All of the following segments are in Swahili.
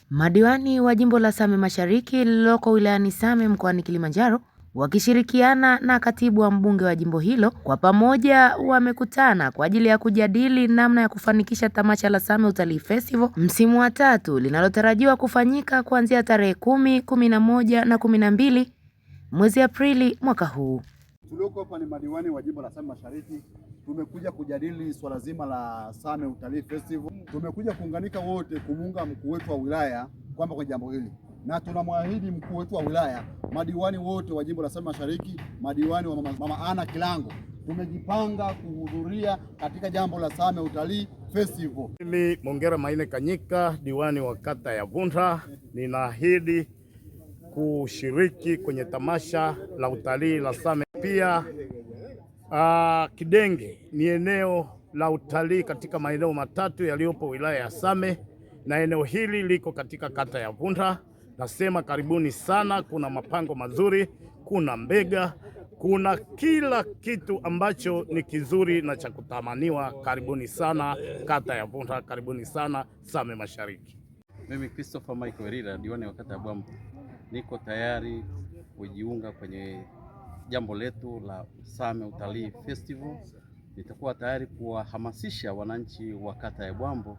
Madiwani wa jimbo la Same Mashariki lililoko wilayani Same mkoani Kilimanjaro wakishirikiana na katibu wa mbunge wa jimbo hilo kwa pamoja wamekutana kwa ajili ya kujadili namna ya kufanikisha tamasha la Same Utalii Festival msimu wa 3 linalotarajiwa kufanyika kuanzia tarehe 10, 11 na 12 mwezi Aprili mwaka huu. Tulioko hapa ni madiwani wa jimbo la Same Mashariki. Tumekuja kujadili swala zima la Same Utalii Festival. Tumekuja kuunganika wote kumuunga mkuu wetu wa wilaya kwamba kwa jambo hili, na tunamwahidi mkuu wetu wa wilaya, madiwani wote wa jimbo la Same Mashariki, madiwani wa Mama Ana Kilango, tumejipanga kuhudhuria katika jambo la Same Utalii Festival. Mimi Mongera Maine Kanyika, diwani wa kata ya Vunta, ninaahidi kushiriki kwenye tamasha la utalii la Same. Pia Kidenge ni eneo la utalii katika maeneo matatu yaliyopo wilaya ya Same, na eneo hili liko katika kata ya Vunta. Nasema karibuni sana, kuna mapango mazuri, kuna mbega, kuna kila kitu ambacho ni kizuri na cha kutamaniwa. Karibuni sana kata ya Vunta, karibuni sana Same Mashariki. Mimi Christopher Michael Werira, diwani wa kata ya Bwambo, niko tayari kujiunga kwenye jambo letu la Same Utalii Festival. Nitakuwa tayari kuwahamasisha wananchi wa kata ya Bwambo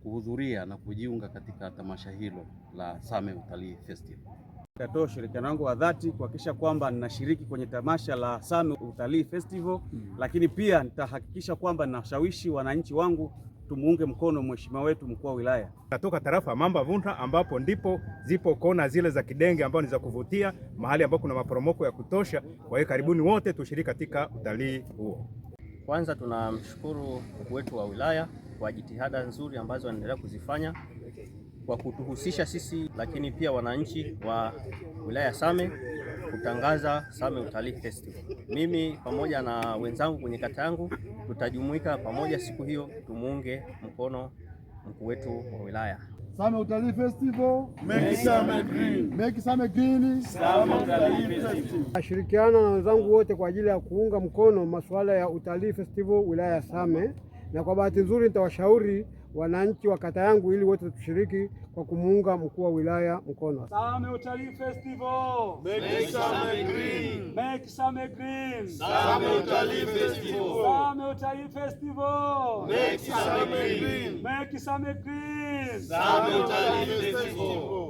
kuhudhuria na kujiunga katika tamasha hilo la Same Utalii Festival. Nitatoa ushirikiano wangu wa dhati kuhakikisha kwamba ninashiriki kwenye tamasha la Same Utalii Festival, lakini pia nitahakikisha kwamba ninashawishi wananchi wangu tumuunge mkono mheshimiwa wetu mkuu wa wilaya. Natoka tarafa ya Mamba Vunta, ambapo ndipo zipo kona zile za Kidenge ambao ni za kuvutia, mahali ambapo kuna maporomoko ya kutosha. Kwa hiyo karibuni wote tushiriki katika utalii huo. Kwanza tunamshukuru mkuu wetu wa wilaya kwa jitihada nzuri ambazo anaendelea kuzifanya kwa kutuhusisha sisi, lakini pia wananchi wa wilaya ya Same kutangaza Same Utalii Festival. Mimi pamoja na wenzangu kwenye kata yangu tutajumuika pamoja siku hiyo tumuunge mkono mkuu wetu wa wilaya. Same Utalii Festival, make Same green. Make Same green. Same Utalii Festival. Nashirikiana na wenzangu wote kwa ajili ya kuunga mkono masuala ya Utalii Festival wilaya ya Same, na kwa bahati nzuri nitawashauri wananchi wa kata yangu ili wote tushiriki kwa kumuunga mkuu wa wilaya mkono. Same Utalii Festival, make Same green. Make Same green. Same Utalii Festival. Same Utalii Festival, make Same green. Make Same green. Same Utalii Festival.